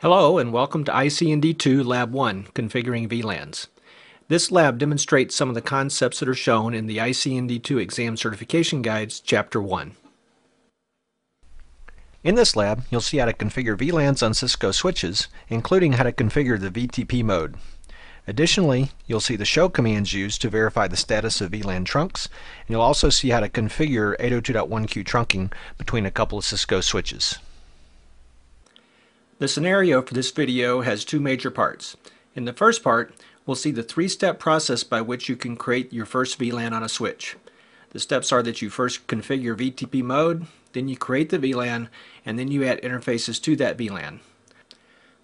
Hello and welcome to ICND2 Lab 1, Configuring VLANs. This lab demonstrates some of the concepts that are shown in the ICND2 Exam Certification Guides, Chapter 1. In this lab, you'll see how to configure VLANs on Cisco switches, including how to configure the VTP mode. Additionally, you'll see the show commands used to verify the status of VLAN trunks, and you'll also see how to configure 802.1q trunking between a couple of Cisco switches. The scenario for this video has two major parts. In the first part, we'll see the three-step process by which you can create your first VLAN on a switch. The steps are that you first configure VTP mode, then you create the VLAN, and then you add interfaces to that VLAN.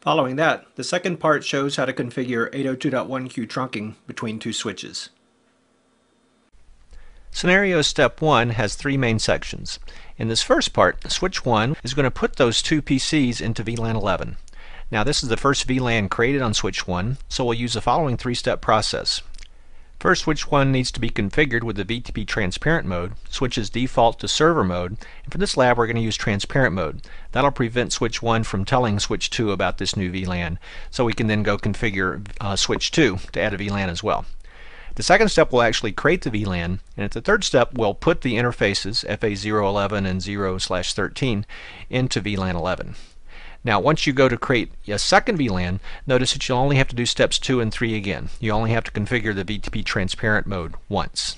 Following that, the second part shows how to configure 802.1q trunking between two switches. Scenario Step 1 has three main sections. In this first part, Switch 1 is going to put those two PCs into VLAN 11. Now this is the first VLAN created on Switch 1, so we'll use the following three-step process. First, Switch 1 needs to be configured with the VTP transparent mode. Switches default to server mode, and for this lab we're going to use transparent mode. That'll prevent Switch 1 from telling Switch 2 about this new VLAN, so we can then go configure Switch 2 to add a VLAN as well. The second step will actually create the VLAN, and at the third step we'll put the interfaces FA011 and 0/13 into VLAN 11. Now once you go to create a second VLAN, notice that you'll only have to do steps 2 and 3 again. You only have to configure the VTP transparent mode once.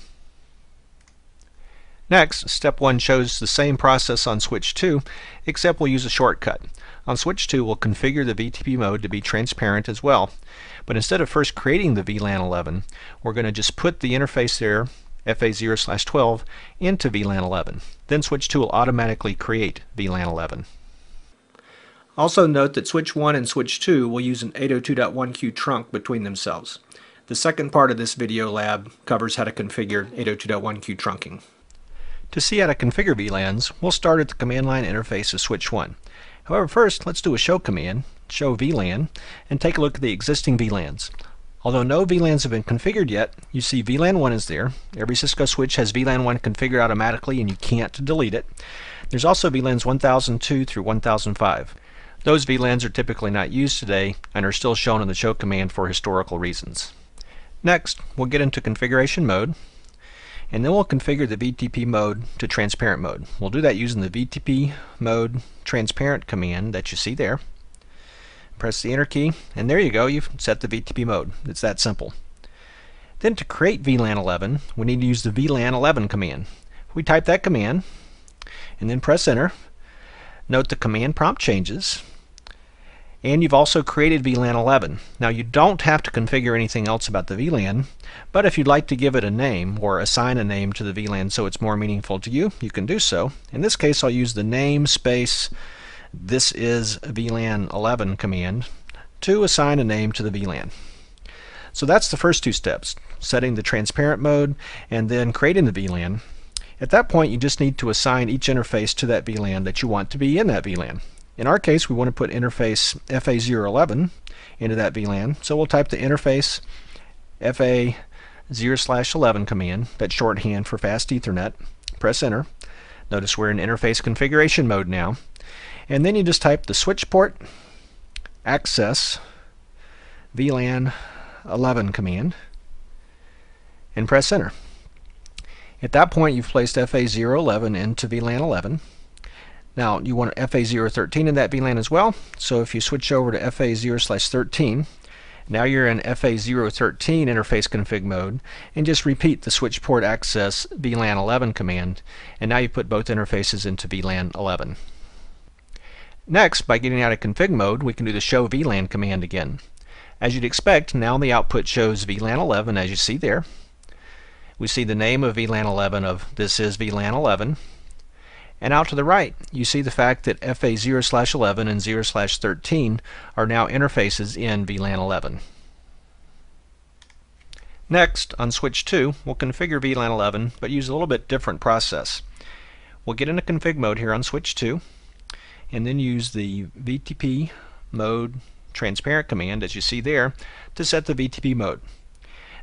Next, step 1 shows the same process on Switch 2, except we'll use a shortcut. On Switch 2 we'll configure the VTP mode to be transparent as well. But instead of first creating the VLAN 11, we're going to just put the interface there, FA0/12, into VLAN 11. Then Switch 2 will automatically create VLAN 11. Also note that Switch 1 and Switch 2 will use an 802.1q trunk between themselves. The second part of this video lab covers how to configure 802.1q trunking. To see how to configure VLANs, we'll start at the command line interface of Switch 1. However, first let's do a show command, show VLAN, and take a look at the existing VLANs. Although no VLANs have been configured yet, you see VLAN 1 is there. Every Cisco switch has VLAN 1 configured automatically and you can't delete it. There's also VLANs 1002 through 1005. Those VLANs are typically not used today and are still shown in the show command for historical reasons. Next, we'll get into configuration mode, and then we'll configure the VTP mode to transparent mode. We'll do that using the VTP mode transparent command that you see there. Press the enter key, and there you go, you've set the VTP mode. It's that simple. Then to create VLAN 11, we need to use the VLAN 11 command. We type that command, and then press enter. Note the command prompt changes, and you've also created VLAN 11. Now you don't have to configure anything else about the VLAN, but if you'd like to give it a name or assign a name to the VLAN so it's more meaningful to you, you can do so. In this case I'll use the name space "this is VLAN 11" command to assign a name to the VLAN. So that's the first two steps, setting the transparent mode and then creating the VLAN. At that point you just need to assign each interface to that VLAN that you want to be in that VLAN. In our case we want to put interface FA011 into that VLAN, so we'll type the interface FA0/11 command, that's shorthand for fast Ethernet. Press enter. Notice we're in interface configuration mode now. And then you just type the switch port access VLAN 11 command and press enter. At that point you've placed FA011 into VLAN 11. Now you want FA013 in that VLAN as well, so if you switch over to FA0/13, now you're in FA013 interface config mode, and just repeat the switch port access VLAN 11 command, and now you put both interfaces into VLAN 11. Next, by getting out of config mode, we can do the show VLAN command again. As you'd expect, now the output shows VLAN 11 as you see there. We see the name of VLAN 11 of "this is VLAN 11", and out to the right you see the fact that FA0/11 and 0/13 are now interfaces in VLAN 11. Next, on Switch 2, we'll configure VLAN 11 but use a little bit different process. We'll get into config mode here on Switch 2 and then use the VTP mode transparent command as you see there to set the VTP mode.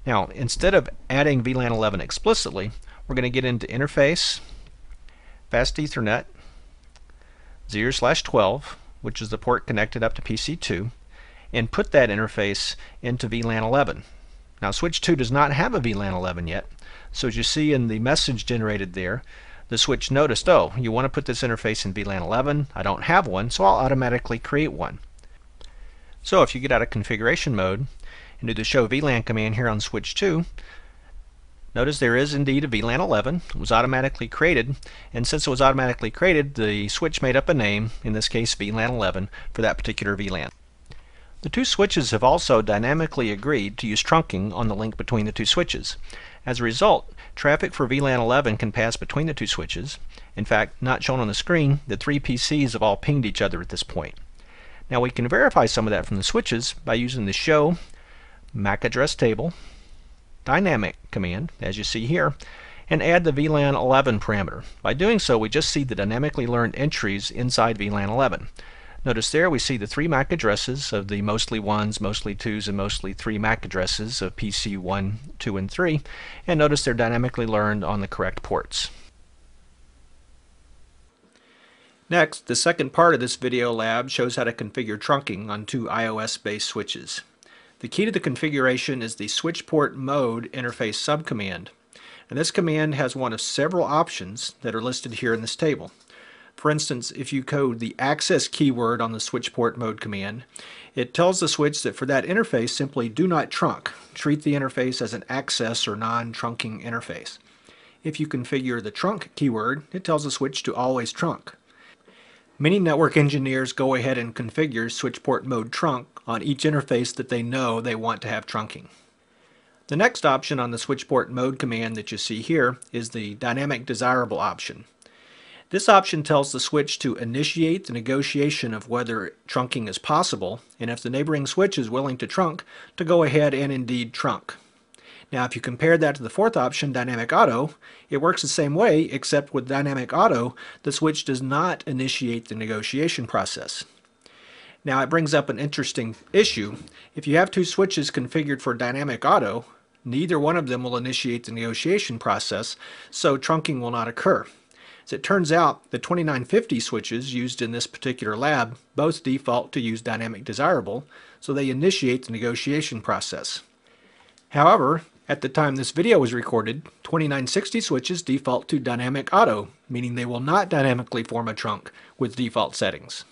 Now instead of adding VLAN 11 explicitly, we're going to get into interface fast Ethernet 0/12 which is the port connected up to PC2, and put that interface into VLAN 11. Now switch 2 does not have a VLAN 11 yet, so as you see in the message generated there, the switch noticed, oh, you want to put this interface in VLAN 11, I don't have one, so I'll automatically create one. So if you get out of configuration mode and do the show VLAN command here on switch 2, notice there is indeed a VLAN 11. It was automatically created, and since it was automatically created, the switch made up a name, in this case VLAN 11, for that particular VLAN. The two switches have also dynamically agreed to use trunking on the link between the two switches. As a result, traffic for VLAN 11 can pass between the two switches. In fact, not shown on the screen, the three PCs have all pinged each other at this point. Now we can verify some of that from the switches by using the show MAC address table dynamic command, as you see here, and add the VLAN 11 parameter. By doing so, we just see the dynamically learned entries inside VLAN 11. Notice there we see the three MAC addresses of the mostly 1s, mostly 2s, and mostly 3 MAC addresses of PC 1, 2, and 3, and notice they're dynamically learned on the correct ports. Next, the second part of this video lab shows how to configure trunking on two iOS-based switches. The key to the configuration is the switch port mode interface subcommand, and this command has one of several options that are listed here in this table. For instance, if you code the access keyword on the switch port mode command, it tells the switch that for that interface simply do not trunk. Treat the interface as an access or non-trunking interface. If you configure the trunk keyword, it tells the switch to always trunk. Many network engineers go ahead and configure switch port mode trunk on each interface that they know they want to have trunking. The next option on the switch port mode command that you see here is the dynamic desirable option. This option tells the switch to initiate the negotiation of whether trunking is possible, and if the neighboring switch is willing to trunk, to go ahead and indeed trunk. Now if you compare that to the fourth option, dynamic auto, it works the same way, except with dynamic auto, the switch does not initiate the negotiation process. Now it brings up an interesting issue. If you have two switches configured for dynamic auto, neither one of them will initiate the negotiation process, so trunking will not occur. As it turns out, the 2950 switches used in this particular lab both default to use dynamic desirable, so they initiate the negotiation process. However, at the time this video was recorded, 2960 switches default to dynamic auto, meaning they will not dynamically form a trunk with default settings.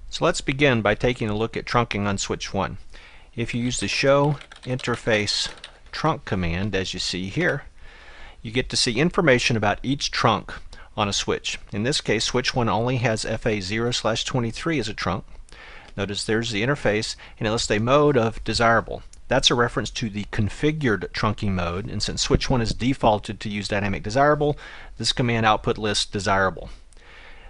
So let's begin by taking a look at trunking on switch 1. If you use the show interface trunk command, as you see here, you get to see information about each trunk on a switch. In this case, switch 1 only has FA0/23 as a trunk. Notice there's the interface, and it lists a mode of desirable. That's a reference to the configured trunking mode, and since switch 1 is defaulted to use dynamic desirable, this command output lists desirable.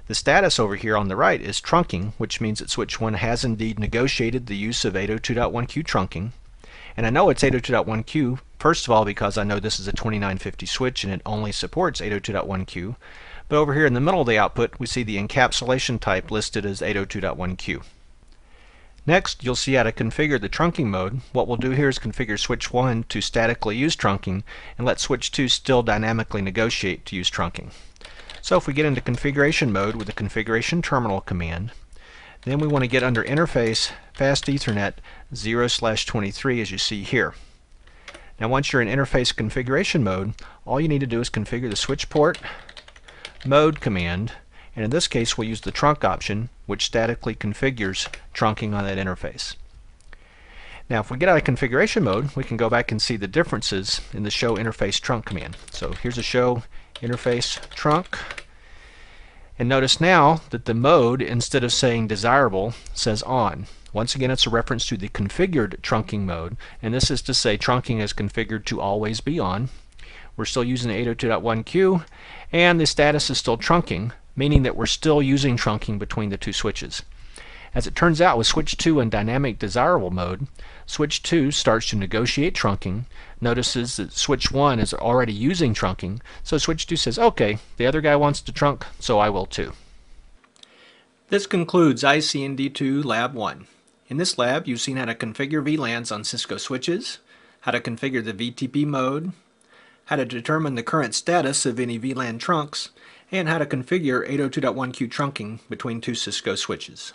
The status over here on the right is trunking, which means that switch 1 has indeed negotiated the use of 802.1q trunking. And I know it's 802.1q, first of all, because I know this is a 2950 switch and it only supports 802.1q. But over here in the middle of the output, we see the encapsulation type listed as 802.1q. Next, you'll see how to configure the trunking mode. What we'll do here is configure switch 1 to statically use trunking and let switch 2 still dynamically negotiate to use trunking. So if we get into configuration mode with the configuration terminal command, then we want to get under interface fast Ethernet 0/23 as you see here. Now once you're in interface configuration mode, all you need to do is configure the switch port mode command, and in this case we'll use the trunk option, which statically configures trunking on that interface. Now if we get out of configuration mode, we can go back and see the differences in the show interface trunk command. So here's a show interface trunk, and notice now that the mode, instead of saying desirable, says on. Once again, it's a reference to the configured trunking mode, and this is to say trunking is configured to always be on. We're still using 802.1q, and the status is still trunking, meaning that we're still using trunking between the two switches. As it turns out, with switch 2 in dynamic desirable mode, switch 2 starts to negotiate trunking, notices that switch 1 is already using trunking, so switch 2 says, okay, the other guy wants to trunk, so I will too. This concludes ICND2 Lab 1. In this lab, you've seen how to configure VLANs on Cisco switches, how to configure the VTP mode, how to determine the current status of any VLAN trunks, and how to configure 802.1q trunking between two Cisco switches.